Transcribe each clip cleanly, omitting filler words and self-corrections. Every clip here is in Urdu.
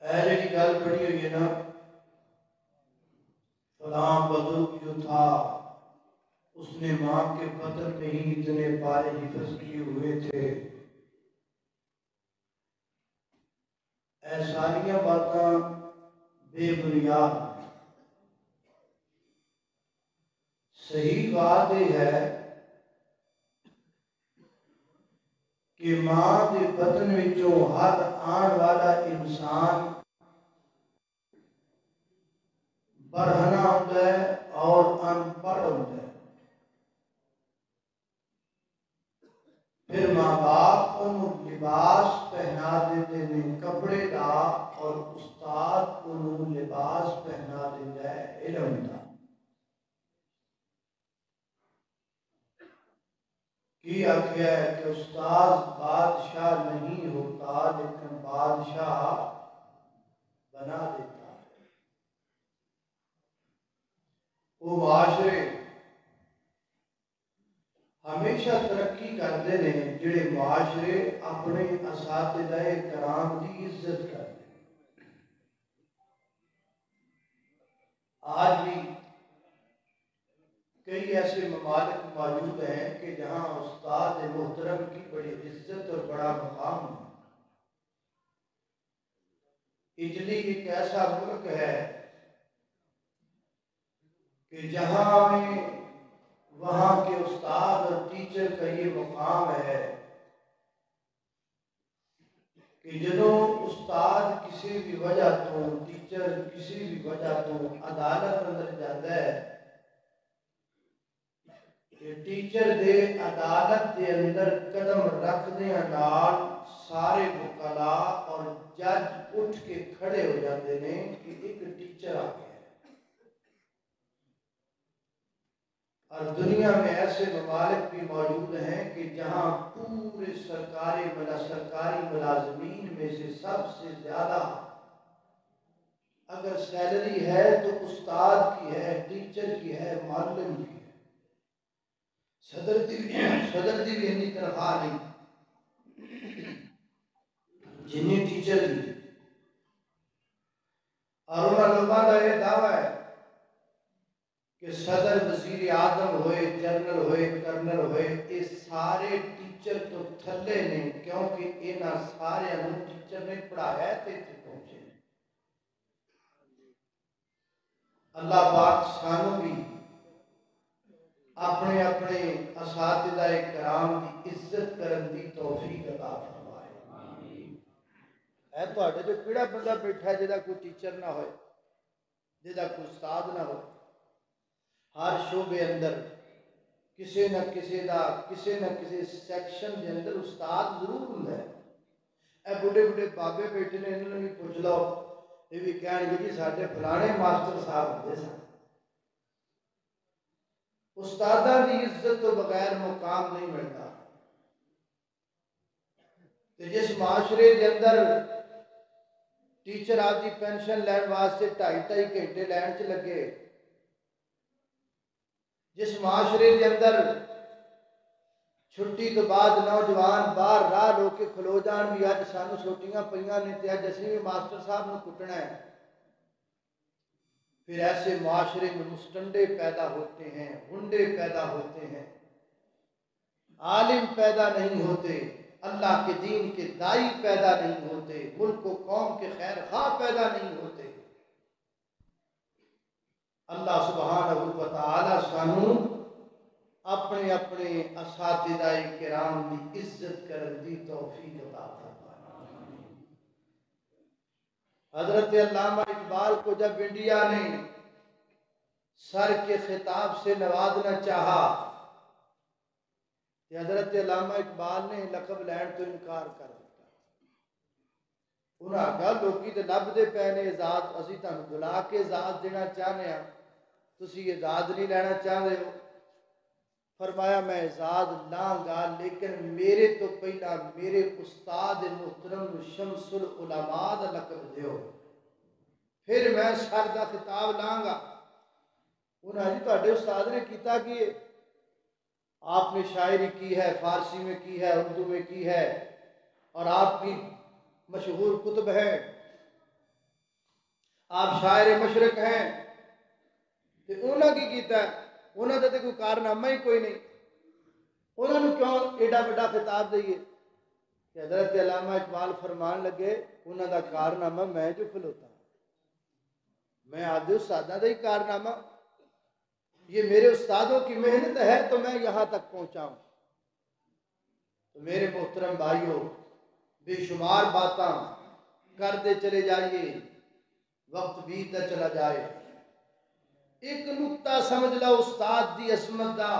جی گل پڑھی ہوئی ہے نا، فلاں بزرگ جو تھا اس نے ماں کے بطن میں ہی اتنے پارے حفظ کیے ہوئے تھے. اے ساریاں باتاں بے بنیاد. صحیح بات یہ ہے کہ ماں کے بطن وچوں ہر آن والا انسان برہنا ہوتا ہے اور ان پڑھ ہوتا ہے. پھر ماں باپ انہوں لباس پہنا دیتے ہیں کپڑے دا، اور استاد انہوں لباس پہنا دیتا ہے علم دا. کی آخیا ہے کہ استاد بادشاہ نہیں ہوتا لیکن بادشاہ بنا دیتا ہے. وہ معاشرے ہمیشہ ترقی کرتے ہیں جڑے معاشرے اپنے اساتذہ کرام کی عزت کرتے ہیں. آج بھی کئی ایسے ممالک موجود ہیں کہ جہاں استاد محترم کی بڑی عزت اور بڑا مقام ہے. اٹلی ایک ایسا ملک ہے کہ جہاں میں وہاں کے استاد اور ٹیچر کا یہ مقام ہے کہ جدوں استاد کسی بھی وجہ تو ٹیچر کسی بھی وجہ تو عدالت اندر جاتا ہے کہ ٹیچر دے عدالت دے اندر قدم رکھ دیا نال سارے وکلاء اور جج اٹھ کے کھڑے ہو جاتے ہیں کہ ایک ٹیچر آ گیا. اور دنیا میں ایسے ممالک بھی موجود ہیں کہ جہاں پورے سرکاری ملازمین میں سے سب سے زیادہ اگر سیلری ہے تو استاد کی ہے، ٹیچر کی ہے، معلم کی ہے. صدر دی بھی اتنی تنخواہ نہیں جنی ٹیچر دی. اور انہوں لوگوں کا یہ دعویٰ ہے کہ صدر، وزیر اعظم ہوئے، جنرل ہوئے، کرنل ہوئے، یہ سارے ٹیچر تو تھلے نے کیونکہ انہاں سارے ٹیچر نے پڑھایا ہے تے پہنچے. اللہ پاک سانوں بھی اپنے اپنے اساتذہ کرام کی عزت کرن دی توفیق عطا فرمائے. ہے تو آٹے جو کیڑا بندہ بیٹھا ہے جدا کوئی ٹیچر نہ ہوئے، جدا کوئی استاد نہ ہو. ہر شعبے اندر کسی نہ کسی سیکشن کے اندر استاد ضرور ہوتا ہے. اے بڑے بڑے بابے بیٹھے نے انہوں نے بھی پوچھ لو، یہ بھی کہنے گے جی ساڈے فلانے ماسٹر صاحب ہوتے سن. استادہ کی عزت تو بغیر مقام نہیں ملتا. جس معاشرے کے اندر ٹیچر آپ کی پینشن لین واسطے 2.5 گھنٹے لائن چ لگے، جس معاشرے کے اندر چھٹی تو بعد نوجوان باہر راہ لو کے کھلو جان بھی اج سانو چھٹیاں پئیاں نے تے اج اسی بھی ماسٹر صاحب نو کٹنا ہے. پھر ایسے معاشرے میں مستنڈے پیدا ہوتے ہیں، ہنڈے پیدا ہوتے ہیں، عالم پیدا نہیں ہوتے، اللہ کے دین کے دائی پیدا نہیں ہوتے، ملک و قوم کے خیر خواہ پیدا نہیں ہوتے. اللہ سبحانہ و تعالی سانو اپنے اپنے اساتذہ کرام کی عزت کرن دی توفیق عطا فرمائے. حضرت علامہ اقبال کو جب انڈیا نے سر کے خطاب سے نوازنا چاہا تو حضرت علامہ اقبال نے لقب لین تو انکار کر دیا. انہاں کہا لوکی تے لبدے پے نے اعزاز، اسی تانوں بلا کے اعزاز دینا چاہنے ہیں، تسی اعزاز نہیں لینا چاہتے ہو. فرمایا میں اعزاز لاں گا لیکن میرے تو پہلا میرے استاد محترم شمس العلماء دا لقب دیو، پھر میں سر دا خطاب لاں گا. انہاں جی تہاڈے استاد نے کیتا کہ آپ نے شاعری کی ہے، فارسی میں کی ہے، اردو میں کی ہے، اور آپ کی مشہور کتب ہے. آپ شاعر مشرق ہیں تو انہوں کی کیتا ہے؟ انہوں نے کوئی کارنامہ ہی کوئی نہیں، انہوں نے کیوں ایڈا بڑا خطاب دئیے کہ حضرت علامہ اقبال فرمان لگے انہوں کا کارنامہ میں جو کھلوتا ہوں، میں آدھے استادہ دا ہی کارنامہ، یہ میرے استادوں کی محنت ہے تو میں یہاں تک پہنچا ہوں۔ تو میرے محترم بھائیوں، بے شمار باتاں کرتے چلے جائیے، وقت بیتتا چلا جائے، ایک نقطہ سمجھ لو استاد دی عظمت دا،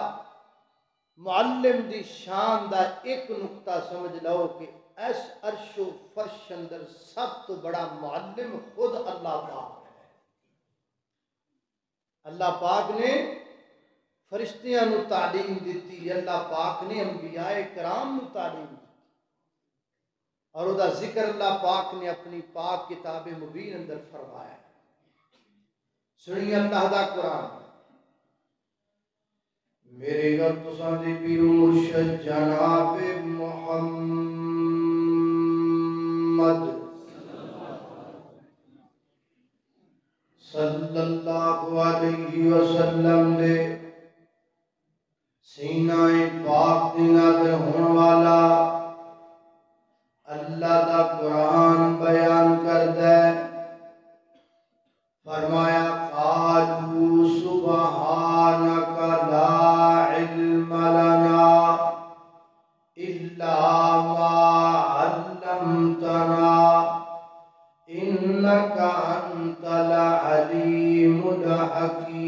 معلم دی شان دا، ایک نقطہ سمجھ لو کہ اس عرش و فرش اندر سب تو بڑا معلم خود اللہ پاک ہے۔ اللہ پاک نے فرشتیاں نو تعلیم دیتی، اللہ پاک نے انبیاء کرام نو تعلیم دیتی، اور وہ دا ذکر اللہ پاک نے اپنی پاک کتاب مبین اندر فرمایا۔ سنیے اللہ دا قرآن، میرے اور تساں دے پیر مرشد جناب محمد صلی اللہ علیہ وسلم دے سینہ پاک دی نازل ہون والا اللہ دا قرآن بیان کردہ ہے، فرمایا قالوا سبحانک لا علم لنا الا ما علمتنا انک انت العلیم الحکیم۔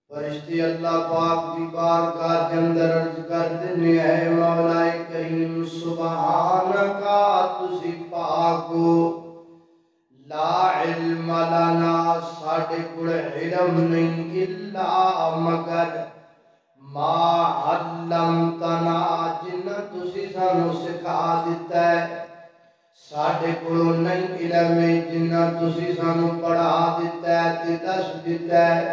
فرشتے اللہ پاک دی بارگاہ کے اندر عرض کرتے ہیں، اے مولا کریم سبحانکا تسی پاک ہو، لا علم لنا ساڑھے کڑ علم نہیں الا مگر ما علمتنا جنہ تسی سانو سکھا دیتا ہے، ساڑھے کڑ نہیں علم جنہ تسی سانو پڑھا دیتا ہے تے دس دیتا ہے۔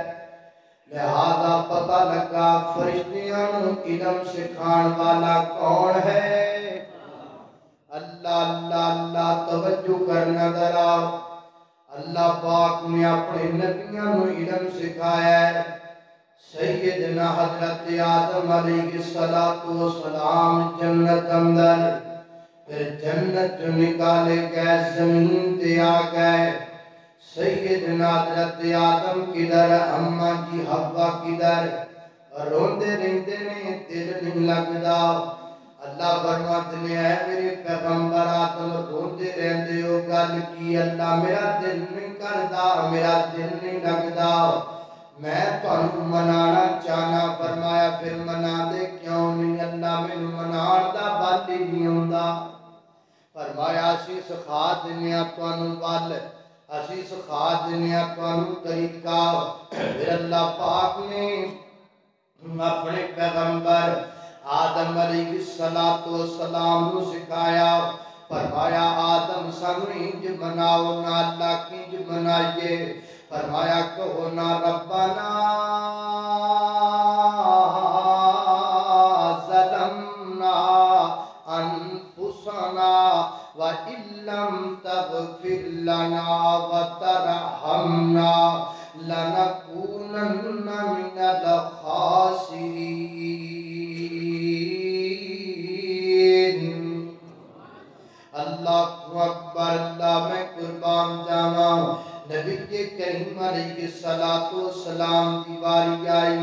لہذا پتہ لگا فرشتیاں علم سکھان والا کون ہے؟ اللہ اللہ اللہ، توجہ کرنا ذرا، اللہ پاک نے اپنے نبیوں کو علم سکھایا ہے۔ سیدنا حضرت آدم علیہ السلام جنت اندر، پھر جنت جو نکالے گئے زمین تے آ گئے، سیدنا حضرت آدم کدھر، اماں جی حوا کدھر، روندے رہندے نے دل نہیں لگدا۔ اللہ فرماتے ہیں اے میرے پیغمبر آدم روندے رہندے ہو گل کی؟ اللہ میرا دل نہیں کردا، میرا دل نہیں لگدا، میں تانوں منانا چاہنا۔ فرمایا پھر منا دے کیوں نہیں؟ اللہ میں منان دا بل ہی نہیں ہوندا۔ فرمایا اسی سکھا دنیا تانوں بل، اسی سکھا دنیا تانوں طریقہ۔ پھر اللہ پاک نے اپنے پیغمبر آدم علیہ السلام کو سکھایا۔ فرمایا آدم سانو انج مناؤ نا، اللہ کنج منائیے؟ فرمایا کہو نا ربنا ظلمنا انفسنا وَإِن لَّمْ تَغْفِرْ لَنَا وَتَرْحَمْنَا لَنَكُونَنَّ مِنَ الْخَاسِرِينَ۔ اللہ اکبر، اللہ میں قربان جاواں۔ نبی کریم علیہ السلام کی باری آئی،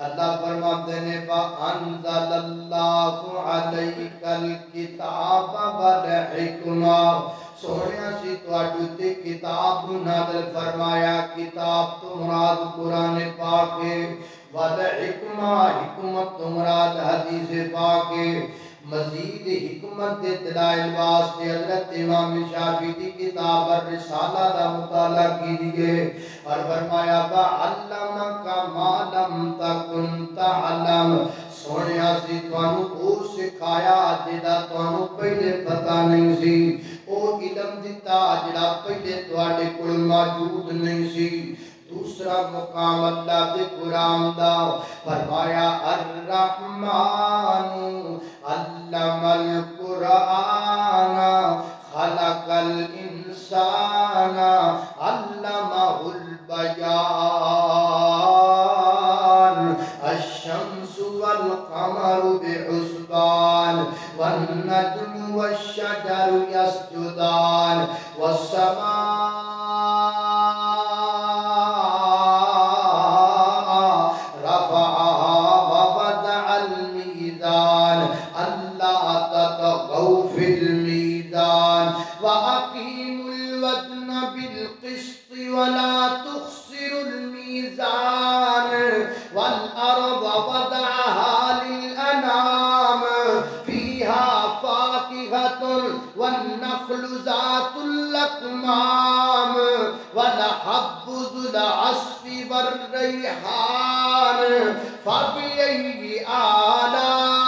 اللہ فرماتے ہیں وَأَنزَلَ اللَّهُ عَلَيْكَ الْكِتَابَ وَالْحِكْمَةَ، سونیا سی تواڈے تے کتاب نازل فرمایا۔ کتاب تو مراد قرآن پاک ہے، والحکمہ حکمت تو مراد حدیث پاک ہے۔ مزید حکمت دے دلائل واسطے حضرت امام شافعی کی کتاب الرسالہ دا مطالعہ کیجئے، اور فرمایا وَعَلَّمَكَ مَا لَمْ تَكُنْ تَعْلَمْ، سونیا سی توانو او سکھایا جدا توانو پہلے پتہ نہیں سی، او علم دیتا جڑا پہلے تواڈے کول موجود نہیں سی۔ دوسرا مقام اللہ دے قرآن دا، فرمایا الرحمن اللہ علم القرآن خلق الإنسان علمه البيان الشمس والقمر بحسبان والنجم والشجر يسجدان والسماء رفعها ووضع الميزان ألا تطغوا في الميزان وأقيموا الوزن بالقسط ولا تخسروا الميزان والأرض وضعها للأنام فيها فاكهة والنخل ذات الأكمام والحب ذو العصف والريحان فبأي آلاء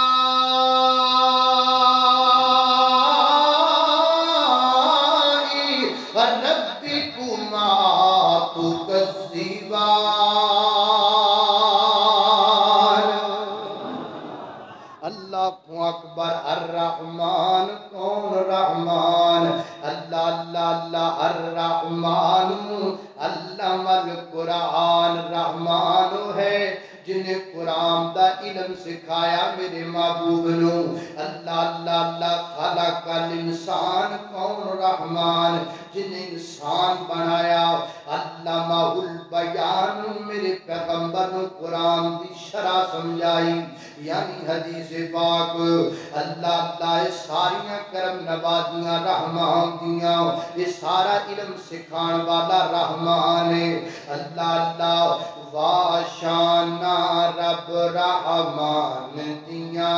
ربكما تكذبان اللہ اکبر الرحمن کون رحمان اللہ اللہ اللہ الرحمن علم القرآن رحمان ہے جنہیں قرآن دا علم سکھایا میرے محبوب نو اللہ اللہ اللہ خلق الانسان کون رحمان جنہیں انسان بنایا علمہ البیان میرے پیغمبر نو قرآن دی شرح سمجھائی یعنی حدیث پاک اللہ اللہ ساریاں کرم نوازیاں رحمان دیاں یہ سارا علم سکھان والا رحمان ہے اللہ اللہ واشانا رب رحمان دیاں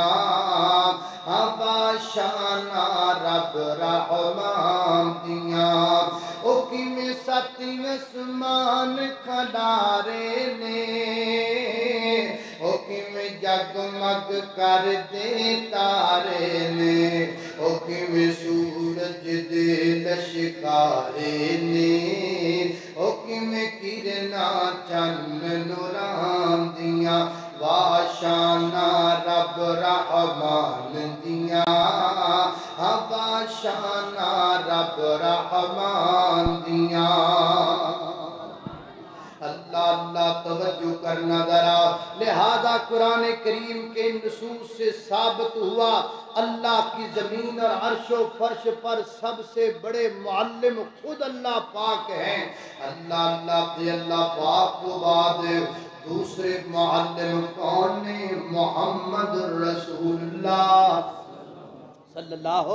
واشانا رب رحمان دیاں او کی میں ستی اسمان کھلارے نے او کی میں جگمگ کر دے تارے نے او کی میں سورج دے لشکارے نے او کی میں کرنا چن نوران دیاں واشانا رب رحمان دیاں واشانا رب رحمان دیاں اللہ اللہ توجہ کرنا ذرا لہذا قرآن کریم کے نصوص سے ثابت ہوا اللہ کی زمین اور عرش و فرش پر سب سے بڑے معلم خود اللہ پاک ہیں اللہ اللہ اللہ پاک کو بعد دوسرے معلم کون نے محمد رسول اللہ صلی اللہ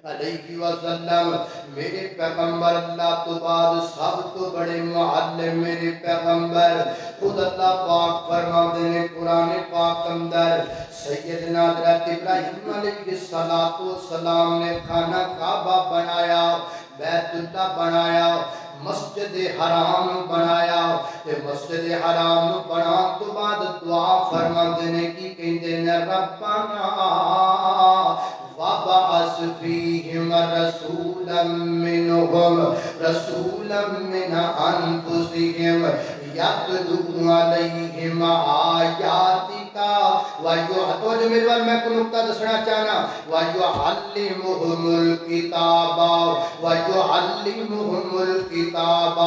علیہ وسلم میرے پیغمبر اللہ تو بعد سب تو بڑے معلم میرے پیغمبر خود اللہ پاک فرماتے ہیں قرآن پاک اندر سیدنا حضرت ابراہیم علیہ السلام نے خانہ کعبہ بنایا بیت اللہ بنایا مسجد حرام بنایا تے مسجد حرام بنا تو بعد دعا فرماتے ہیں کی کہتے ہیں ربنا وَبَعَثْ فِيهِمْ رَسُولًا مِّنْهُمْ رَسُولًا مِّنْ أَنفُسِهِمْ يَتْلُو عَلَيْهِمْ آيَاتِكَ توجہ میرے بار میں کو نکتہ دسنا چاہنا وَيُعَلِّمُهُمُ الْكِتَابَ وَيُعَلِّمُهُمُ الْكِتَابَ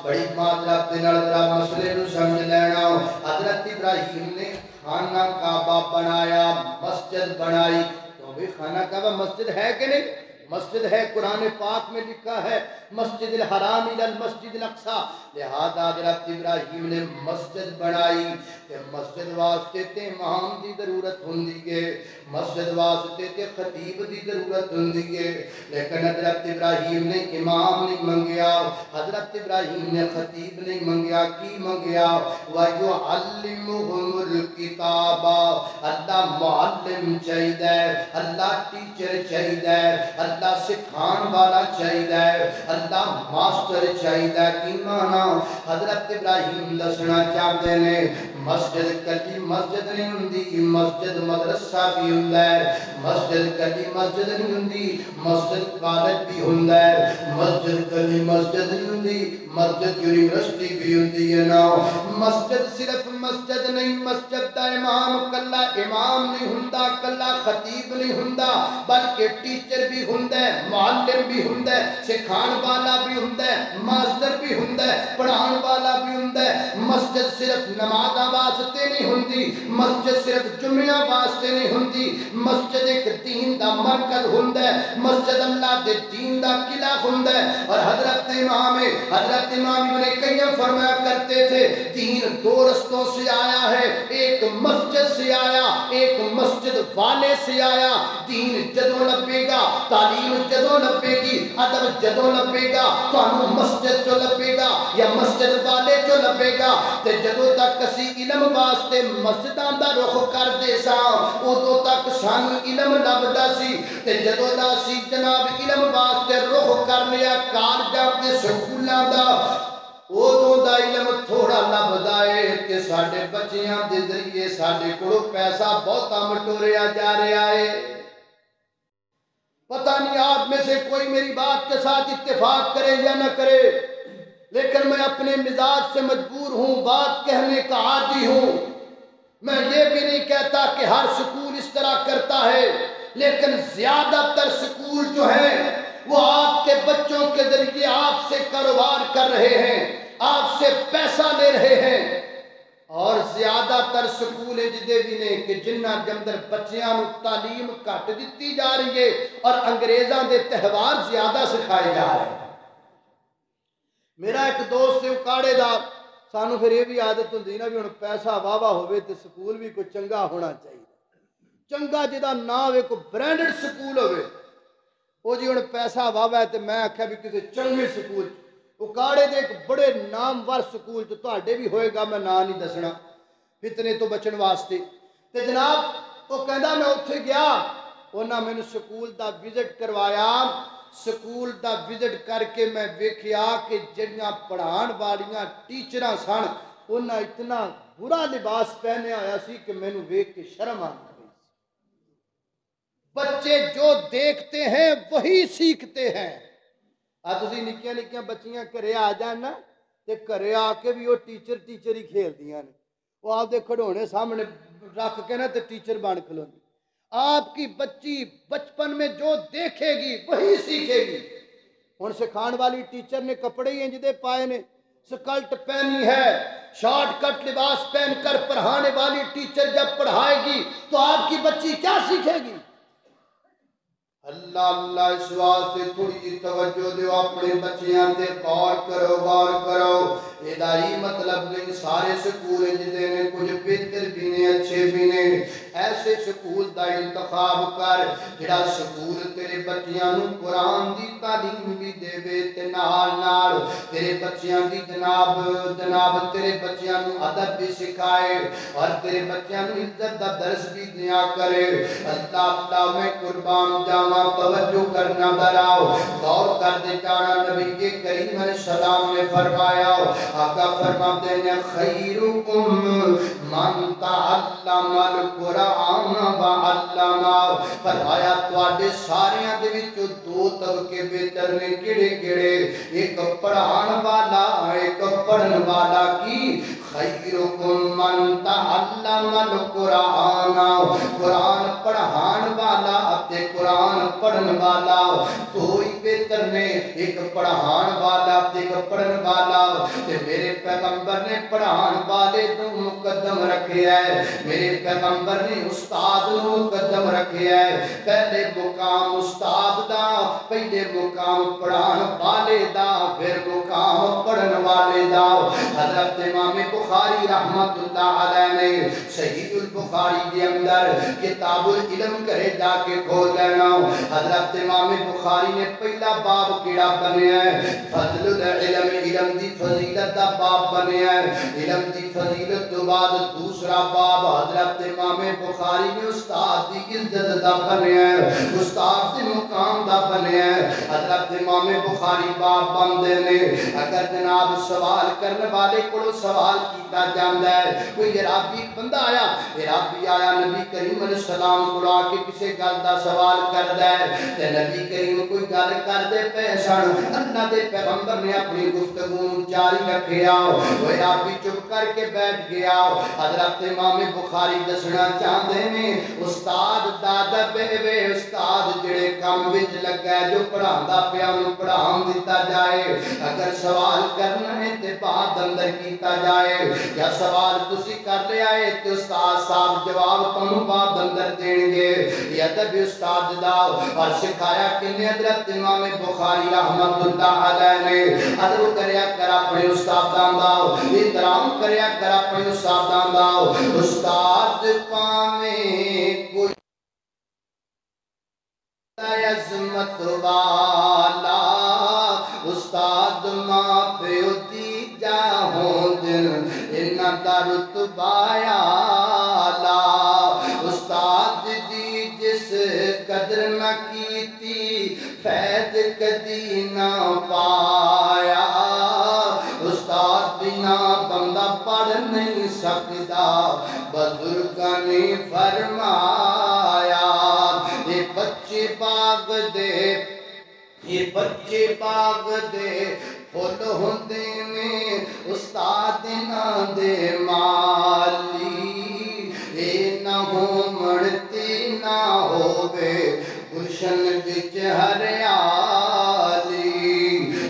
بڑی معذرت دنال ذرا مسئلے نو سمجھ لینا حضرت ابراہیم نے خانہ کعبہ بنایا مسجد بنائی خانہ کعبہ مسجد ہے کہ نہیں مسجد ہے قرآن پاک میں لکھا ہے مسجد الحرام الى المسجد الاقصی لہذا حضرت ابراہیم نے مسجد بنائی کہ مسجد واسطے تے امام دی ضرورت ہوندی ہے مسجد واسطے تے خطیب دی ضرورت ہوندی ہے لیکن حضرت ابراہیم نے امام نہیں منگیا حضرت ابراہیم نے خطیب نہیں منگیا کی منگیا وَيُعَلِّمُهُمُ الْكِتَابَ اللہ معلم چاہیدہ ہے اللہ ٹیچر چاہیدہ ہے اللہ سکھان والا چاہیدہ ہے اللہ ماسٹر چاہیدہ ہے کی مانا حضرت ابراہیم دسنا چاہتے ہیں مسجد کلی مسجد نہیں ہوندی، مسجد مدرسہ بھی ہوندا ہے، مسجد کلی مسجد نہیں ہوندی، مسجد کالج بھی ہوندا ہے، مسجد کلی مسجد نہیں ہوندی، مسجد یونیورسٹی بھی ہوندی ہے نا۔ مسجد صرف مسجد نہیں، مسجد دا امام کلا امام نہیں ہوندا، کلا خطیب نہیں ہوندا، بلکہ ٹیچر بھی ہوندا ہے، معلم بھی ہوندا ہے، سکھان والا بھی ہوندا ہے، ماسٹر بھی ہوندا ہے، پڑھان والا بھی ہوندا ہے۔ مسجد صرف نمازاں واسطے نہیں ہوندی، مسجد صرف جمعہ واسطے نہیں ہوندی، مسجد ایک دین دا مرکز ہوندا ہے، مسجد اللہ دے دین دا قلعہ ہوندا ہے۔ اور حضرت امام ابن قیم فرمایا کرتے تھے دین دو رستوں سے آیا ہے، ایک مسجد سے آیا، ایک مسجد والے سے آیا۔ دین جدوں لبے گا، تعلیم جدوں لبے گی، ادب جدوں لبے گا، تانوں مسجد جو لبے گا یا مسجد والے جو لبے گا۔ تے جدوں تک اسی علم واسطے مسجداں دا رخ کردے ساں ادوں تک سانوں علم لبدا سی، تے جدوں دا سی جناب علم واسطے رخ کر لیا کالجاں تے سکولاں دا، ادوں دا علم تھوڑا لبدا ہے کہ ساڈے بچیاں دے ذریعے ساڈے کولوں پیسہ بہتا مٹوریا جا رہا ہے۔ پتہ نہیں آپ میں سے کوئی میری بات کے ساتھ اتفاق کرے یا نہ کرے، لیکن میں اپنے مزاج سے مجبور ہوں، بات کہنے کا عادی ہوں۔ میں یہ بھی نہیں کہتا کہ ہر سکول اس طرح کرتا ہے، لیکن زیادہ تر سکول جو ہیں وہ آپ کے بچوں کے ذریعے آپ سے کاروبار کر رہے ہیں، آپ سے پیسہ لے رہے ہیں۔ اور زیادہ تر سکول جدے بھی نے کہ جنہ جمدر بچیاں نو تعلیم کٹ دیتی جا رہی ہے اور انگریزاں دے تہوار زیادہ سکھائے جا رہے ہیں۔ میرا ایک دوست ہے اکاڑے دا، سانو پھر یہ بھی عادت ہوندی نا بھی ہن پیسہ واوا ہوئے تے سکول بھی کوئی چنگا ہونا چاہیے، چنگا جدا نہ ہوئے کوئی برانڈڈ سکول ہوئے، وہ جی ہن پیسہ واوا ہے تے میں آکھیا بھی کسی چنگے سکول اکاڑے دے ایک بڑے نامور سکول جو تہاڈے بھی ہوئے گا، میں نام نہیں دسنا فتنے تو بچن واسطے۔ تے جناب وہ کہندا میں اوتھے گیا، انہاں مینوں سکول دا وزٹ کروایا، سکول دا وزٹ کر کے میں ویکھیا کہ جڑیاں پڑھان والیاں ٹیچراں سن انہاں اتنا برا لباس پہنے آیا سی کہ مینوں ویکھ کے شرم آ گئی۔ بچے جو دیکھتے ہیں وہی سیکھتے ہیں۔ تسی نکیاں نکیاں بچیاں گھرے آ جان نا تے گھرے آ کے بھی وہ ٹیچر ہی کھیل دیاں نے، وہ آپ دے کھڑونے سامنے رکھ کے نا تے ٹیچر بن کھلونی۔ آپ کی بچی بچپن میں جو دیکھے گی وہی سیکھے گی۔ ہن سکھان والی ٹیچر نے کپڑے ہی انجدے پائے نے، سکلٹ پہنی ہے، شارٹ کٹ لباس پہن کر پڑھانے والی ٹیچر جب پڑھائے گی تو آپ کی بچی کیا سیکھے گی؟ اللہ اللہ اس واسطے تھوڑی جی توجہ دیو، اپنے بچیاں تے غور کرو۔ ہی مطلب نہیں سارے سکول جدے نے کچھ بہتر بھی نے اچھے بھی نے، ایسے سکول دا انتخاب کر جڑا سکول تیرے بچیاں نو قرآن دی تعلیم بھی دے وے تے نال تیرے بچیاں دی جناب تیرے بچیاں نو ادب بھی سکھائے اور تیرے بچیاں نو عزت دا درس بھی دیا کرے۔ اللہ میں قربان جاواں، توجہ کرنا براؤ، غور کر دے جانا۔ نبی کریم علیہ السلام نے فرمایا، آقا فرماتے ہیں خیرکم من تعلم القرآن وعلمہ، فرمایا تواڈے ساریاں دے وچوں دو طبقے بہتر نے، کیڑے ایک پڑھان والا ایک پڑھن والا۔ کی خیرکم من تعلم القرآن، قرآن پڑھان والا اپنے قرآن پڑھن والا تو ہی بہتر نے، ایک پڑھان والا ایک پڑھن والا۔ تے میرے پیغمبر نے پڑھان والے تو مقدم رکھے ہے، میرے پیغمبر نے استاد نو مقدم رکھے ہے۔ پہلے مقام استاد دا، پہلے مقام پڑھان والے دا، پھر مقام پڑھن والے دا۔ حضرت امام بخاری رحمت اللہ علیہ نے صحیح البخاری کے اندر کتاب العلم کرے جا کے کھول لینا، حضرت امام بخاری نے پہلا باب کیڑا بنیا ہے؟ فضل العلم، علم دی فضیلت دا باب بنیا ہے۔ علم دی فضیلت تو بعد دوسرا باب حضرت امام بخاری نے استاد دی عزت دا بنیا ہے، استاد دی مقام امام دا بنیا ہے. حضرت امام بخاری باب بندے نے اگر جناب سوال کرنے والے کو سوال کیتا جاندا ہے. کوئی عربی بندہ آیا, عربی آیا نبی کریم علیہ السلام کو آ کے کسی گل دا سوال کردا ہے تے نبی کریم کوئی گل کردے پے سن, اللہ دے پیغمبر نے اپنی گفتگو جاری رکھیا, وہ عربی چپ کر کے بیٹھ گیا. حضرت امام بخاری دسنا چاہتے ہیں استاد دادا بے استاد جڑے کام وچ لگا ہے جو پڑھاندا پیا انہوں پڑھان دیتا جائے, اگر سوال کرنا ہے تے بعد اندر کیتا جائے, یا سوال تسی کر لے آئے تے استاد صاحب جواب تانوں بعد اندر دین گے. یہ ادب استاد دا اور سکھایا کنے حضرت امام بخاری رحمت اللہ علیہ نے. ادب کریا کر اپنے استاداں دا, احترام کریا کر اپنے استاداں دا. استاد پاویں کوئی عظمت والا, استاد ماں پیو دی جاہوں دن انہاں دا رتبہ آلا. استاد دی جس قدر نہ کیتی فیض کدی نہ پایا. استاد بنا بندہ پڑھ نہیں سکتا بزرگاں نے فرمایا. یہ بچے باغ دے, یہ بچے باغ دے پھول ہوندے نے استاد نہ دے مالی. اے نہ ہو مڑتی نہ ہووے گلشن وچ ہریالی.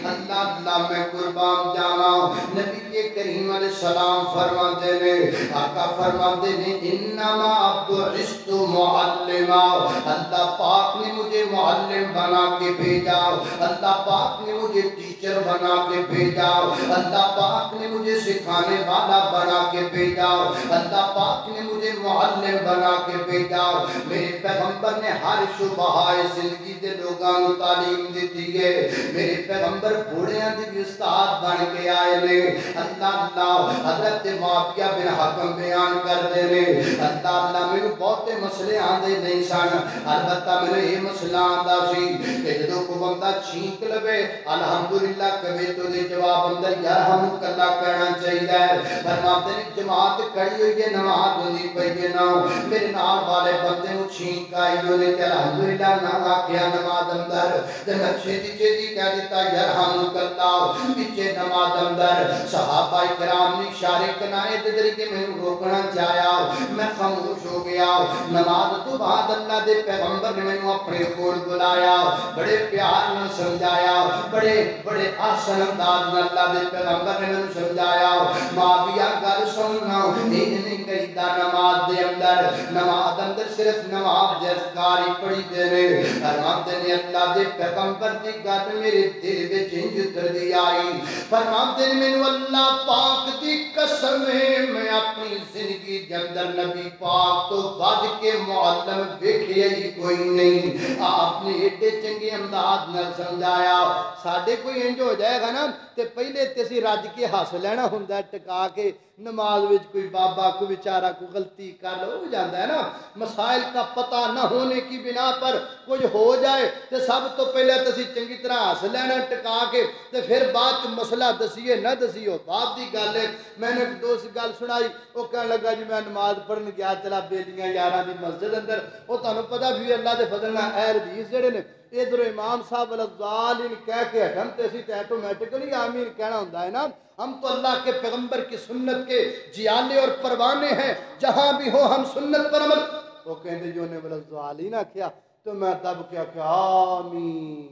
اللہ اللہ میں قربان جانا نبی کریم علیہ السلام فرماتے نے, آقا فرماتے نے انما بعثت معلما. اللہ پاک نے مجھے معلم بنا کے بھیجا, اللہ پاک نے مجھے ٹیچر بنا کے بھیجا, اللہ پاک نے مجھے سکھانے والا بنا کے بھیجا, اللہ پاک نے مجھے معلم بنا کے بھیجا. میرے پیغمبر نے ہر شعبہ زندگی دے لوگاں نوں تعلیم دیتی ہے. میرے پیغمبر بوڑھیاں دی بھی استاد بن کے آئے نے. اللہ اللہ حضرت معاویہ بن حکم بیان کر دے نے, اللہ اللہ میں بہتے مسئلے آندے نہیں سن, البتہ میں یہ مسئلہ آندہ سی کہ جدو کو بندہ چھینک لبے الحمدللہ کبھی تو دے جواب اندر یرحمک اللہ کہنا چاہیے. فرماتے ہیں جماعت کھڑی ہوئی ہے نماز ہوندی پئی ہے نا, میرے نال والے بندے نوں چھینک آئی ہونے تے الحمدللہ نہ آکھیا نماز اندر تے میں چھتی چھتی کہہ دیتا یرحمک اللہ پیچھے نماز اندر. صحابہ کرام نے اشارے کنائے دے طریقے میں روکنا چاہیا, میں خاموش ہو گیا. نماز تو بعد اللہ دے پیغمبر نے میں اپنے کول بلایا, بڑے پیار نہ سمجھایا, بڑے بڑے آسن انداز میں اللہ دے پیغمبر نے میں سمجھایا. معاویہ گل سننا نہیں کہیدا نماز دے اندر, نماز اندر صرف نماز دے اذکار ہی پڑھی دے نے. فرماتے نے اللہ دے پیغمبر دی گل میرے دل وچ انج اتر دی آئی. فرماتے نے مینوں اللہ پاک دی قسم ہے میں اپنی زندگی دے اندر نبی پاک تو ود کے معلم ویکھیا ہی کوئی نہیں. آپ نے ایڈے چنگے انداز نال سمجھایا. ساڈے کوئی انج ہو جائے گا نا تے پہلے تے اسی رج کے ہس لینا ہوندا ہے ٹکا کے نماز وچ کوئی بابا کوئی بیچارہ کوئی غلطی کر لو ہو جاتا ہے نا. مسائل کا پتہ نہ ہونے کی بنا پر کچھ ہو جائے تو سب تو پہلے تسی چنگی طرح ہس لینا ٹکا کے تے پھر بعد مسئلہ دسیے نہ دسیو بعد دی گل ہے. میں نے ایک دوست گل سنائی, وہ کہنے لگا جی میں نماز پڑھن گیا چلا بیلیاں یاراں دی مسجد اندر, وہ تانوں پتہ بھی اللہ دے فضل نال اہل حدیث جڑے نے ادھر امام صاحب الضالین کہہ کے ہٹن تے اسی تے آٹومیٹکلی آمین کہنا ہوندا ہے نا. ہم تو اللہ کے پیغمبر کی سنت کے جیالے اور پروانے ہیں, جہاں بھی ہو ہم سنت پر عمل. وہ کہندے جو نے الضالین آکھیا تو میں دب کے آکھیا آمین.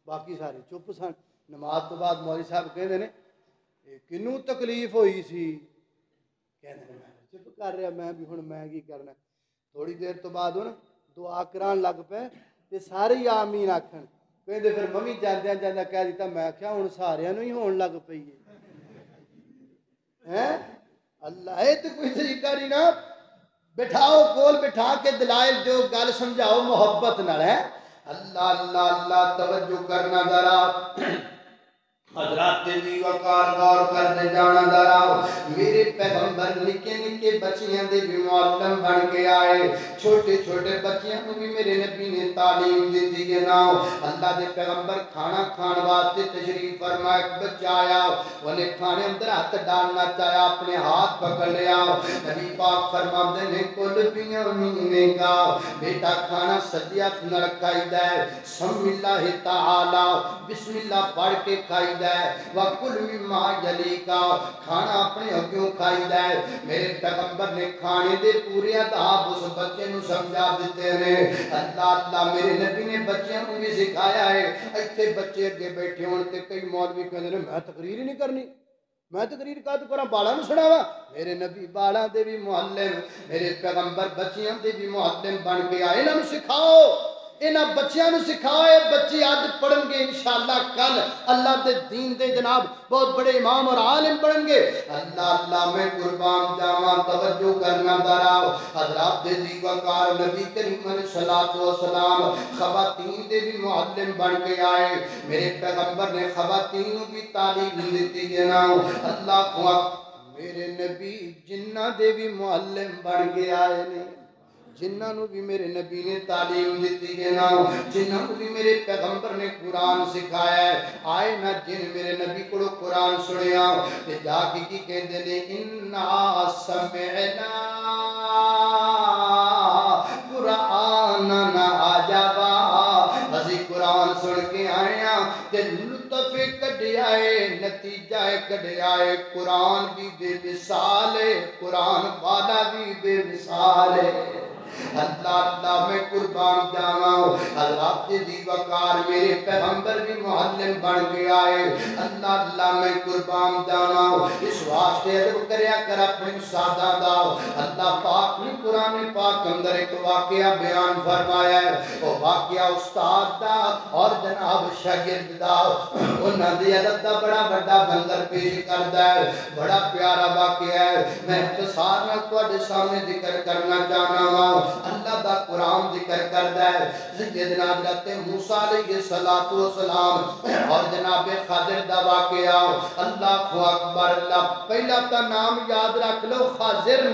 باقی سارے چپ سن. نماز تو بعد مولوی صاحب کہندے نے کنوں تکلیف ہوئی سی, کہندے میں چپ کر رہا میں بھی ہن میں کی کرنا. تھوڑی دیر تو بعد ہن دعا کران لگ پے تے سارے ہی آمین آکھن. کہندے پھر ممی جاندیاں جاندیاں کہہ دیتا میں آکھیا ہن ساریاں نوں ہی ہون لگ پئی ہے. اللہ اے تے کوئی طریقہ نہیں نا. بٹھاؤ کول بٹھا کے دلائل جو گل سمجھاؤ محبت نال ہے. اللہ اللہ اللہ توجہ کرنا ذرا حضرات دی وقار غور کرتے جانا ذرا. میرے پیغمبر نکے نکے بچیاں دے بھی معلم بن کے آئے. چھوٹے چھوٹے بچیاں کو بھی میرے نبی نے تعلیم دیتی ہے نا اللہ دے پیغمبر کھانا کھان واسطے تشریف فرما ایک بچہ آیا انہیں کھانے اندر ہاتھ ڈالنا چاہیا اپنے ہاتھ پکڑ لیا نبی پاک فرماتے ہیں کل بیامینے کا بیٹا کھانا سجی ہاتھ نہ کھائی دے سم اللہ تعالی بسم اللہ پڑھ کے کھائی دے وَقُلْ مِمَّا يَلِيكَ کھانا اپنے اگیوں کھائی دے میرے پیغمبر نے کھانے دے پورے آداب اس بچے نو سمجھا دیتے ہیں اللہ میرے نبی نے بچیاں کو بھی سکھایا ہے ایتھے بچے اگے بیٹھے ہونے کئی مولوی کہتے ہیں میں تقریر ہی نہیں کرنی میں تقریر کا تو کرا بالا نو سناوا میرے نبی بالا دے بھی معلم میرے پیغمبر بچیاں دے بھی معلم بن کے آئے انہاں نو سکھاؤ انہاں بچیاں نو سکھاؤ بچے آج پڑھن گے انشاءاللہ کل اللہ دے دین دے جناب بہت بڑے امام اور عالم پڑھن گے اللہ میں قربان جاواں توجہ کرنا دراؤ حضرات دے زیوکار نبی کریم علیہ السلام خواتین دے بھی معلم بن کے آئے میرے پیغمبر نے خواتین بھی تعلیم دیتی ہے نا اللہ کو میرے نبی جنہ دے بھی معلم بن کے آئے نے جنہ نو بھی میرے نبی نے تعلیم دیتی ہے نا جنہ نو بھی میرے پیغمبر نے قرآن سکھایا ہے آئے نا جن میرے نبی کو قرآن سنیا کہ جا کی کہتے ہیں اِنَّا سَمِعْنَا قُرْآنًا عَجَبًا ہزی قرآن سن کے آیا تے لطف کڑے آئے نتیجہ کڑے آئے قرآن بھی بے مثال ہے قرآن والا بھی بے مثال ہے اللہ میں قربان جاواں حضرات دی وقار میرے پیغمبر بھی معلم بن کے آئے اللہ میں قربان جاواں اس واسطے ادب کریا کر اپنے استاداں دا اللہ پاک نے قرآن پاک اندر ایک واقعہ بیان فرمایا ہے وہ واقعہ استاد دا اور جناب شاگرد دا انہاں دی ادب دا بڑا بڑا بندر پیش کردا ہے بڑا پیارا واقعہ ہے میں اختصار نال تواڈے سامنے ذکر کرنا چاہنا ہوں اللہ دا قرآن ذکر کردا ہے سیدنا حضرت موسیٰ علیہ السلام اور جناب خضر دا واقعہ اللہ اکبر اللہ پہلا تا نام یاد رکھ لو خضر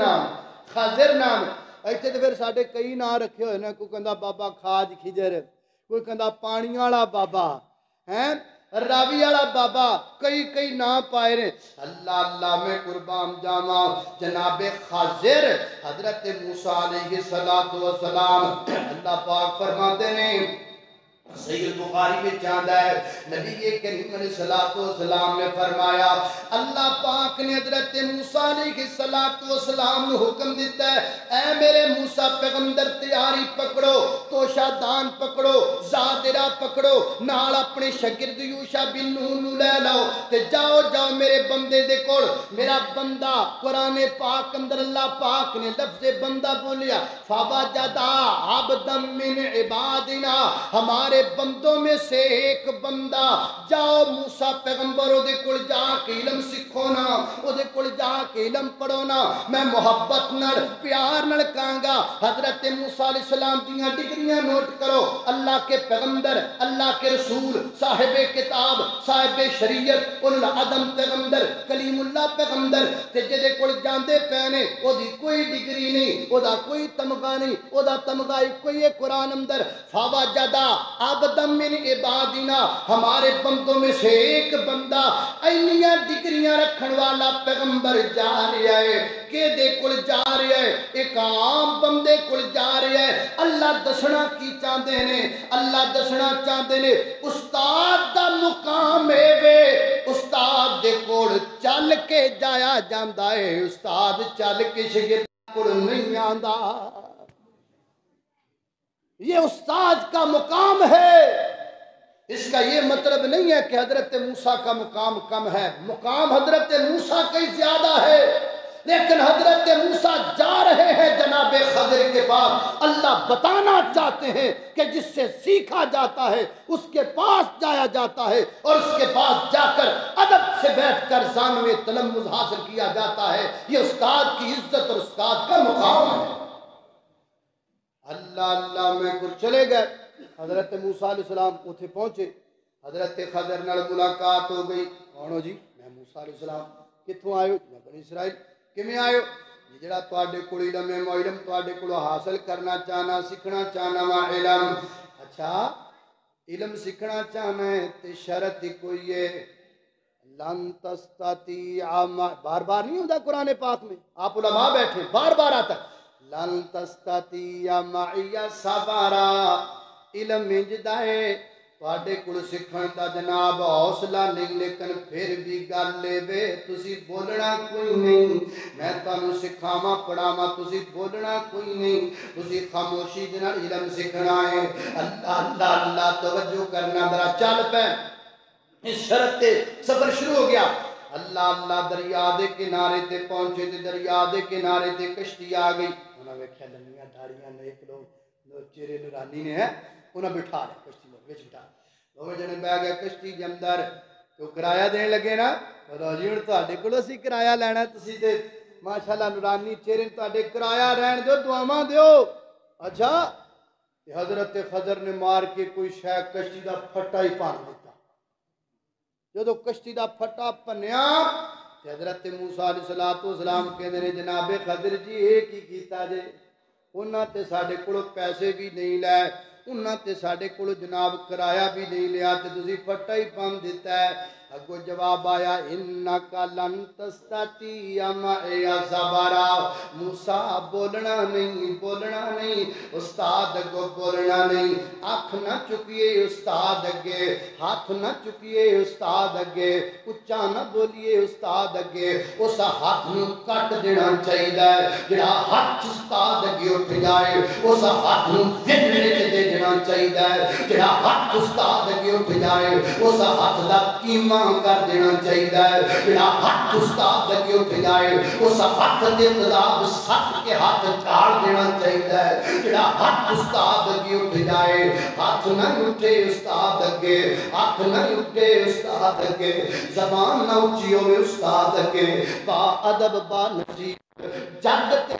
نام ایتھے تے پھر ساڈے کئی نام رکھے ہوئے نے کوئی کہندا بابا کھاج خضر کوئی کہندا پانی والا بابا ہیں راوی والا بابا کئی نام پائے رہے اللہ میں قربان جاواں جناب خضر حضرت موسیٰ علیہ السلام اللہ پاک فرماتے ہیں صحیح بخاری میں چاندہ ہے نبی کریم علیہ السلام نے فرمایا اللہ پاک نے حضرت موسیٰ علیہ السلام نے حکم دیتا ہے اے میرے موسیٰ پیغمبر تیاری پکڑو توشہ دان پکڑو زادرہ پکڑو نال اپنے شگرد یوشع بن نون لے لو تے جاؤ میرے بندے دے کول میرا بندہ قرآن پاک اندر اللہ پاک نے لفظ بندہ بولیا فَوَجَدَا عَبْدًا مِّنْ عِبَادِنَا ہمارے بندوں میں سے ایک بندہ جاؤ موسیٰ پیغمبر او دے کل جا کے علم سکھو نا او دے کل جا کے علم پڑھو نا میں محبت نڑ پیار نڑ کہاں حضرت موسیٰ علیہ السلام دیاں ڈگریاں نوٹ کرو اللہ کے پیغمبر اللہ کے رسول صاحب کتاب صاحب شریعت العدم پیغمبر کلیم اللہ پیغمبر تے جدے کل جاندے پہنے او دی کوئی ڈگری نہیں او دا کوئی تمغہ نہیں او دا تمغہ کوئی قرآن اندر فَوَجَدَا عَبْدًا مِّنْ عِبَادِنَا ہمارے بندوں میں سے ایک بندہ اینیاں ڈگریاں رکھن والا پیغمبر جا رہا ہے کہ دے کل جا رہا ہے ایک عام بندے کل جا رہا ہے اللہ دسنا کی چاہتے ہیں اللہ دسنا چاہتے ہیں استاد دا مقام ہے وے استاد دے کل چل کے جایا جاندہ ہے استاد چل کے شگرد کل نہیں آندہ یہ استاد کا مقام ہے اس کا یہ مطلب نہیں ہے کہ حضرت موسیٰ کا مقام کم ہے مقام حضرت موسیٰ کئی زیادہ ہے لیکن حضرت موسیٰ جا رہے ہیں جناب خضر کے پاس اللہ بتانا چاہتے ہیں کہ جس سے سیکھا جاتا ہے اس کے پاس جایا جاتا ہے اور اس کے پاس جا کر ادب سے بیٹھ کر ثانوی تلمذ حاصل کیا جاتا ہے یہ استاد کی عزت اور استاد کا مقام ہے اللہ میں گر چلے گئے حضرت موسیٰ علیہ السلام اتھے پہنچے حضرت خضر نال ملاقات ہو گئی کون ہو جی میں موسیٰ علیہ السلام کتھوں آئے ہو میں بنی اسرائیل کہ میں آئے ہو جڑا تواڈے کول علم ہے علم تواڈے کول حاصل کرنا چاہنا سیکھنا چاہنا وا علم اچھا علم سیکھنا چاہنا ہے تے شرط ہی کوئی ہے لن تستطيع بار بار نہیں ہوتا قرآن پاک میں آپ علماء بیٹھے بار بار آتا لن تستطيع معي صبرا علم انجدا ہے تواڈے کول سکھن دا جناب حوصلہ نہیں لیکن پھر بھی گل لے وے تسی بولنا کوئی نہیں میں تانوں سکھاواں پڑھاواں تسی بولنا کوئی نہیں تسی خاموشی دے نال علم سیکھنا ہے اللہ اللہ اللہ توجہ کرنا ذرا چل پے اس شرط تے سفر شروع ہو گیا اللہ اللہ دریا دے کنارے تے پہنچے تے دریا دے کنارے تے کشتی آ گئی انہاں ویکھیا لمبیاں داڑیاں نیک لوگ چہرے نورانی نے ہے انہاں بٹھا لے کشتی میں وچ بٹھا دو جنے بیٹھ گئے کشتی دے اندر تو کرایہ دین لگے نا پتا جی ہن تواڈے کولوں اسی کرایہ لینا تسی تے ماشاءاللہ نورانی چہرے تواڈے کرایہ رہن دیو دعاواں دیو اچھا تے حضرت خضر نے مار کے کوئی شے کشتی دا پھٹا ہی پان دیتا جدو کشتی دا پھٹا پنیا تے حضرت موسیٰ علیہ السلام کہندے نے جناب خضر جی اے کی کیتا جے انہاں تے ساڈے کولوں پیسے بھی نہیں لے انہاں تے ساڈے کولوں جناب کرایہ بھی نہیں لیا تے تسی پھٹا ہی پن دیتا ہے اگو جواب آیا انکا لن تستطيع معي صبرا موسیٰ بولنا نہیں استاد اگو بولنا نہیں آنکھ نہ چکیے استاد اگے ہاتھ نہ چکیے استاد اگے اچھا نہ بولیے استاد اگے اس ہاتھ نو کٹ دینا چاہیے جڑا ہاتھ استاد اگے اٹھ جائے اس ہاتھ نو وچ دے دینا چاہیے جڑا ہاتھ استاد اگے اٹھ جائے اس ہاتھ دا قیمہ کر دینا چاہیے جڑا ہاتھ استاد اگے اٹھ جائے اس ہاتھ دے مطابق سٹ کے ہاتھ ڈال دینا چاہیے جڑا ہاتھ استاد اگے اٹھ جائے ہاتھ نہ اٹھے استاد اگے ہاتھ نہ اٹھے استاد اگے زبان نہ اچھی ہوئے استاد اگے با ادب با نصیب جگ تے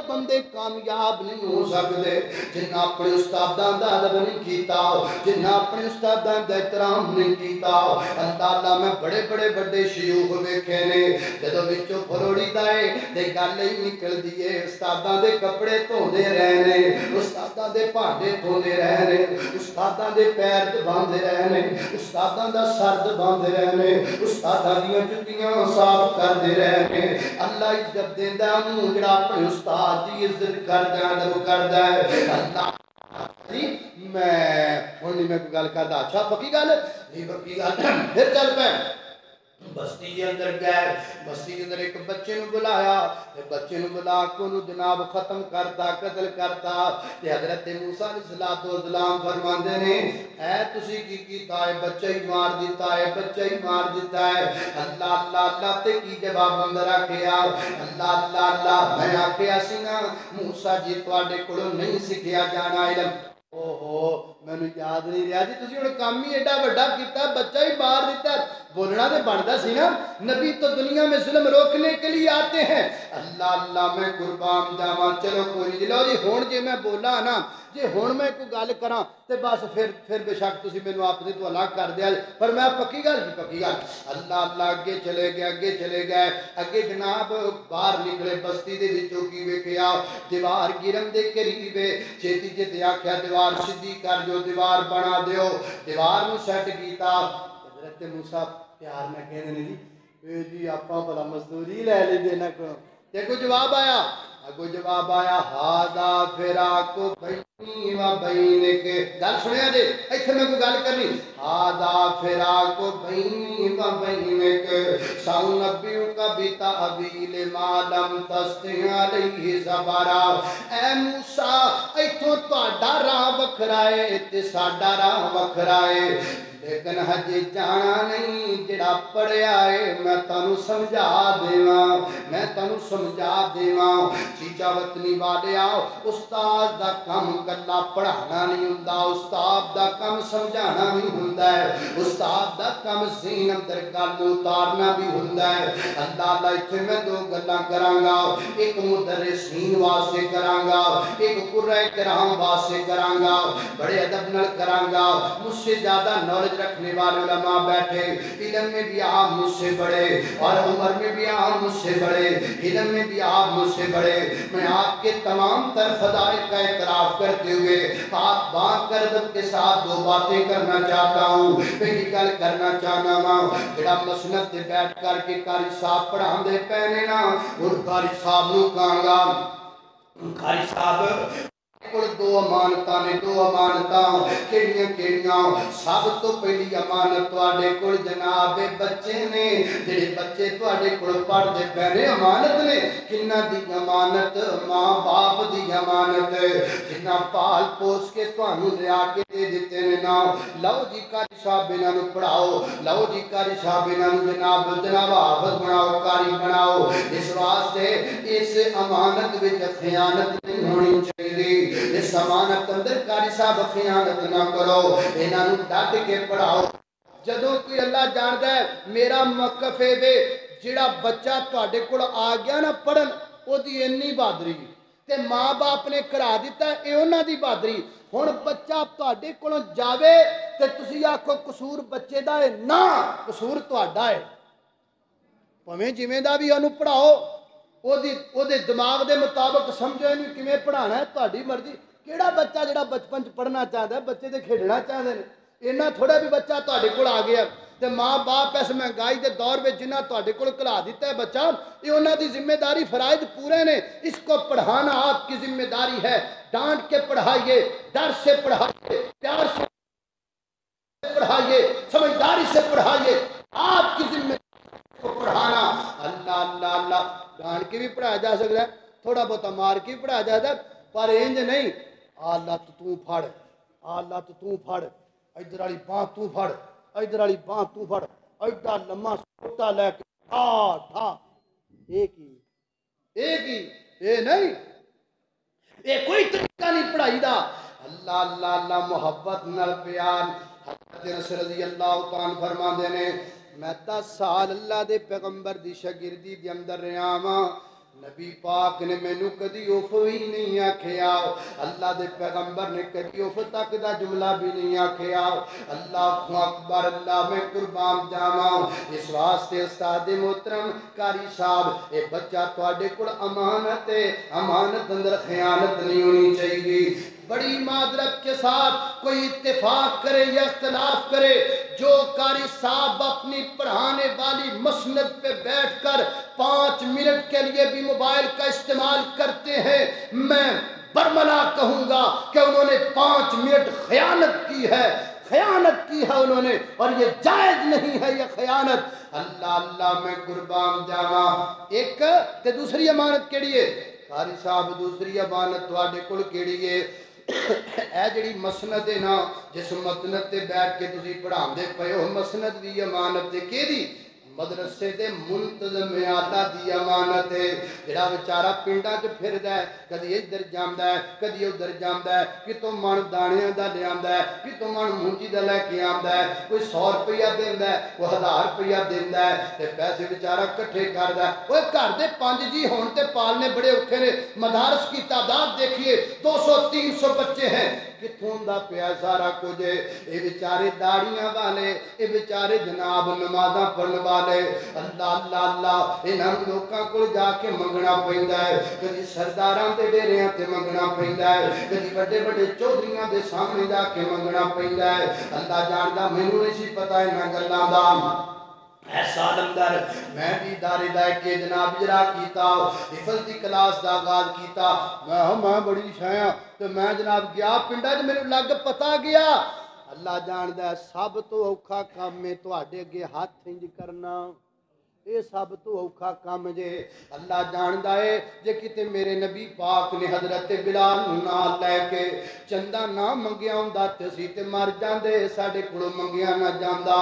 بندے کامیاب نہیں ہو سکتے جنہ اپنے استاداں دا ادب نہیں کیتا جنہ اپنے استاداں دا احترام نہیں کیتا اللہ اللہ میں بڑے بڑے بڑے شیوخ ویکھے نے جدوں وچوں پھروڑی دا ہے تے گل ہی نکل دی ہے استاداں دے کپڑے دھوندے رہنے استاداں دے بھانڈے دھوندے رہنے استاداں دے پیر باندھے رہنے استاداں دا سر باندھے رہنے استاداں دیاں جُتیاں صاف کردے رہنے اللہ عزت دیندا ہوں جڑا اپنے استاد دی عزت کردا ادب کردا ہے اللہ میں کوئی گل کردا اچھا پکی گل نہیں پکی گل پھر چل پے بستی کے اندر گئے بستی کے اندر ایک بچے نو بلایا بچے نو بلا کے انہوں جناب ختم کرتا قتل کرتا حضرت موسیٰ علیہ السلام فرماندے نے اے تسی کی کیتا ہے بچہ ہی مار دیتا ہے بچہ ہی مار دیتا ہے اللہ اللہ اللہ تے کی جواب اندر آکھیا اللہ اللہ اللہ میں آکھیا سی نا موسیٰ جی تواڈے کولوں نہیں سکھیا جانا علم اوہو میں نے یاد نہیں رہا جی تسی انہوں کام ہی ایڈا بڑا کیتا بچہ ہی مار دیتا بولنا دے بڑھدا سی نا نبی تو دنیا میں ظلم روکنے کے لیے آتے ہیں اللہ اللہ میں قربان جاواں چلو کوئی نہیں لو جی ہون جے میں بولا نا جی ہون میں کوئی گل کراں تے بس پھر بے شک تسی مینوں اپنے تو الگ کر دیا پر میں پکی گل جی پکی گل اللہ اللہ اگے چلے گئے اگے جناب باہر نکلے بستی دے وچوں کی ویکھیا دیوار گرن دے قریب چھتی چھتی آکھیا دیوار سیدھی کر جو دیوار بنا دیو دیوار نو سیٹ کیتا حضرت موسیٰ پیار نہ کہنے نہیں اے جی آپاں بلا مزدوری لے لی دینا کو دیکھو جواب آیا ہادا فراق بینی و بینک گل سنیا جے ایتھے میں کوئی گل کرنی ہادا فراق بینی و بینک سنبیک بتأویل ما لم تستطع علیہ صبرا اے موسیٰ ایتھوں تہاڈا راہ وکھرا ہے تے ساڈا راہ وکھرا ہے لیکن ہجے جانا نہیں جڑا پڑھیا ہے میں تانوں سمجھا دیواں چیچا وطنی والے آؤ استاد دا کم کلا پڑھانا نہیں ہوندا استاد دا کم سمجھانا بھی ہوندا ہے استاد دا کم ذہن اندر گل اتارنا بھی ہوندا ہے اللہ اللہ ایتھے میں دو گلاں کراں گا ایک مدرسین واسطے کراں گا ایک قرآن کرام واسطے کراں گا بڑے ادب نال کراں گا مجھ سے زیادہ نالج رکھنے والے علماء بیٹھے، علم میں بھی آپ مجھ سے بڑے اور عمر میں بھی آپ مجھ سے بڑے، علم میں بھی آپ مجھ سے بڑے، میں آپ کے تمام تر فضائل کا اعتراف کرتے ہوئے آپ بات کر ادب کے ساتھ دو باتیں کرنا چاہتا ہوں۔ پہلی گل کرنا چاہنا وا جڑا مسند تے بیٹھ کر کے قاری صاحب پڑھاندے پے نے نا، ان قاری صاحب نو کہاں گا قاری صاحب کل دو امانتاں نے، دو امانتاں کیڑیاں کیڑیاں؟ سب تو پہلی امانت تواڈے کول جناب بچے نے، جڑے بچے تواڈے کول پڑھدے پے نے امانت نے۔ کنہاں دی امانت؟ ماں باپ دی امانت، جنہاں پال پوس کے تانوں لیا کے دے دتے نے نا۔ لو جی قاری صاحب انہاں نوں پڑھاؤ، لو جی قاری صاحب انہاں نوں جناب حافظ بناؤ، قاری بناؤ۔ اس واسطے اس امانت وچ خیانت نہیں ہونی چاہیے، اس امانت اندر قاری صاحب خیانت نہ کرو، انہاں نوں ڈٹ کے پڑھاؤ۔ جدوں کوئی اللہ جاندا ہے میرا موقف ہے وے جڑا بچہ تواڈے کول آ گیا نا پڑھن، او دی انی بہادری تے ماں باپ نے کرا دیتا ہے، اے انہاں دی بہادری۔ ہن بچہ تواڈے کولوں جاوے تے تسی آکھو قصور بچے دا ہے، نہ قصور تواڈا ہے۔ پویں جویں دا بھی انہوں پڑھاؤ، او دے دماغ دے مطابق سمجھو انہوں کیویں پڑھانا ہے، تہاڈی مرضی۔ کیڑا بچہ جڑا بچپن پڑھنا چاہتا ہے، بچے تے کھیڈنا چاہتے ہیں، اینا تھوڑا بھی بچہ تہاڈے کول آ گیا تے ماں باپ اس مہنگائی دے دور میں جنہاں تہاڈے کول کلا دیتا ہے بچہ، یہ انہاں دی ذمہ داری فرائض پورے نے۔ اس کو پڑھانا آپ کی ذمہ داری ہے، ڈانٹ کے پڑھائیے، ڈر سے پڑھائیے، پیار سے پڑھائیے، سمجھداری سے پڑھائیے، آپ کی ذمہ کو پڑھانا۔ اللہ اللہ اللہ ڈانٹ کے بھی پڑھایا جا سکتا ہے، تھوڑا بہت مار کے بھی پڑھایا جاتا ہے، پر انج نہیں آلہ تو پھڑ، آلہ تو پھڑ، ادھر والی باں تو پھڑ، ادھر والی باں تو پھڑ، ایڈا لمحہ سوٹا لے کے ٹھا ٹھا، ایک ہی اے نہیں، اے کوئی طریقہ نہیں پڑھائی دا۔ اللہ اللہ اللہ محبت نال پیار۔ حضرت انس رضی اللہ تعالیٰ فرماندے نے میں 10 سال اللہ دے پیغمبر دی شاگردی دے اندر رہا ہاں، نبی پاک نے مینوں کدی اف بھی نہیں آکھیا، اللہ دے پیغمبر نے کدی اف تک دا جملہ بھی نہیں آکھیا۔ اللہ اکبر، اللہ میں قربان جاواں۔ اس واسطے استاد محترم قاری صاحب اے بچہ تواڈے کول امانت ہے، امانت اندر خیانت نہیں ہونی چاہیے۔ بڑی معذرت کے ساتھ کوئی اتفاق کرے یا اختلاف کرے، جو قاری صاحب اپنی پڑھانے والی مسند پہ بیٹھ کر 5 منٹ کے لیے بھی موبائل کا استعمال کرتے ہیں، میں برملا کہوں گا کہ انہوں نے 5 منٹ خیانت کی ہے، خیانت کی ہے انہوں نے، اور یہ جائز نہیں ہے یہ خیانت۔ اللہ اللہ میں قربان جاواں۔ ایک تے دوسری امانت کیڑی ہے قاری صاحب؟ دوسری امانت تواڈے کول کیڑی ہے؟ اے جڑی مسند ہے نا، جس مسند تے بیٹھ کے تسی پڑھاندے پئے ہو، مسند دی امانت ہے کیدی؟ مدرسے دے منتظم اعلیٰ دی امانت ہے۔ جڑا بیچارہ پنڈاں چ پھردا ہے، کدی ادھر جاندا ہے، کدی ادھر جاندا ہے، کتوں من دانیاں دا لے آندا ہے، کتوں من مونجی دا لے کے آندا ہے، کوئی 100 روپیہ دیندا ہے، کوئی 1000 روپیہ دیندا ہے، تے پیسے بیچارہ کٹھے کردا ہے۔ اوے گھر دے 5 جی ہون تے پالنے بڑے اوکھے نے، مدارس کی تعداد دیکھیے 200 300 بچے ہیں، کتھوں دا پیا سارا کچھ؟ اے بیچارے داڑیاں والے، اے بیچارے جناب نمازاں پڑھن والے، اللہ اللہ اللہ انہاں لوکاں کول جا کے منگنا پیندا ہے، کدی سرداراں دے ڈیریاں تے منگنا پیندا ہے، کدی بڑے بڑے چودھریاں دے سامنے جا کے منگنا پیندا ہے۔ اللہ جاندا مینوں نہیں سی پتہ انہاں گلاں دا۔ اے سال اندر میں بھی دارے دائے کے جناب اجرا کیتا، حفظ دی کلاس دا آغاز کیتا، میں بڑی شایاں تو میں جناب گیا پنڈا جو میرے لگ پتا گیا۔ اللہ جاندا ہے سب تو اوکھا کام میں تواڈے اگے ہاتھ انج کرنا، اے سب تو اوکھا کام جے۔ اللہ جاندا ہے جے کتے میرے نبی پاک نے حضرت بلال نال لے کے چندہ نہ منگیا ہوندا تے اسی تے مر جاندے، ساڈے کولوں منگیا نہ جاندا۔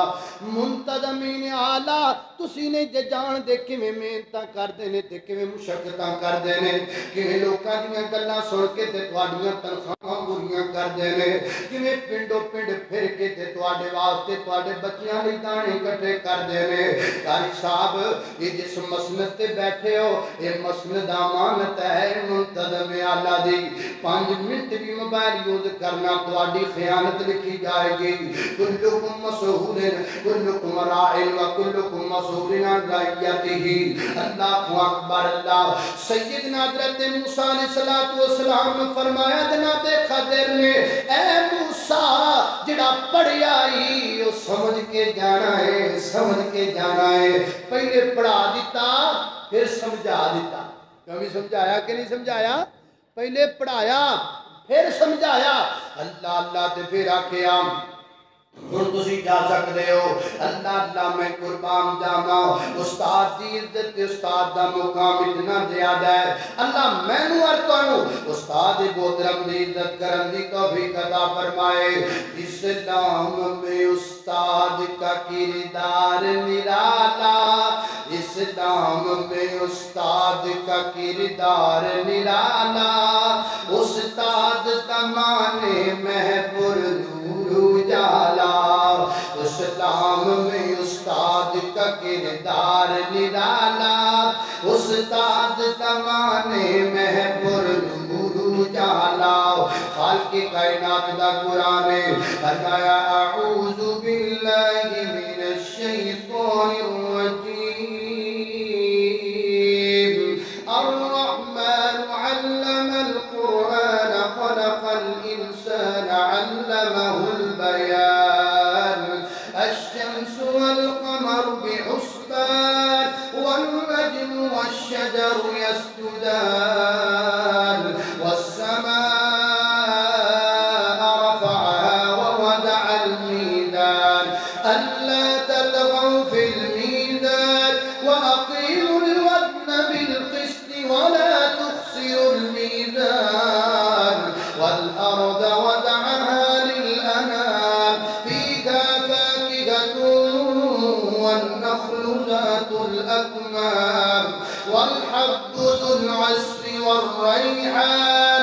منتظمین اعلیٰ تسی نے جے جان دے کیویں محنتاں کردے نے تے کیویں مشقتاں کردے نے، کیویں لوکاں دیاں گلاں سن کے تے تواڈیاں تنخواہاں پوریاں کردے نے، کیویں پنڈو پنڈ پھر کے تے تواڈے واسطے تواڈے بچیاں لئی دانے اکٹھے کردے نے۔ قاری صاحب جناب یہ جس مسند تے بیٹھے ہو یہ مسند امانت ہے منتظم اعلیٰ دی 5 منٹ بھی موبائل یوز کرنا تواڈی خیانت لکھی جائے گی کلکم مسئول کلکم راعٍ وکلکم مسئول عن رعیتہ اللہ اکبر اللہ سیدنا حضرت موسیٰ علیہ السلام نے فرمایا جناب خضر نے اے موسیٰ جڑا پڑھیا ہی وہ سمجھ کے جانا ہے سمجھ کے جانا ہے پہلے پڑھا دیتا پھر سمجھا دیتا کبھی سمجھایا کہ نہیں سمجھایا پہلے پڑھایا پھر سمجھایا اللہ اللہ تے پھر آکھیا ہن تسی جا سکدے ہو اللہ اللہ میں قربان جاواں استاد دی عزت استاد دا مقام اتنا زیادہ ہے اللہ مینوں اور تانوں استاد محترم دی عزت کرن دی توفیق عطا فرمائے اسلام میں استاد کا کردار نرالا اسلام میں استاد کا کردار نرالا استاد زمانے محبور نور جالا اسلام میں استاد کا کردار نرالا استاد زمانے محبور نور جالا خالق کائنات دا قرآن فرمایا اعوذ باللہ من الشیطان الرجیم الرحمن علم القرآن خلق الإنسان علمه البيان الشمس والقمر بحسبان والنجم والشجر يسجدان والسماء رفعها ووضع الميزان ألا تطغوا في الميزان وأقيموا الوزن بالقسط ولا تخسروا الميزان والأرض وضعها للأنام فيها فاكهة والنخل ذات الأكمام والحب ذو العصف والريحان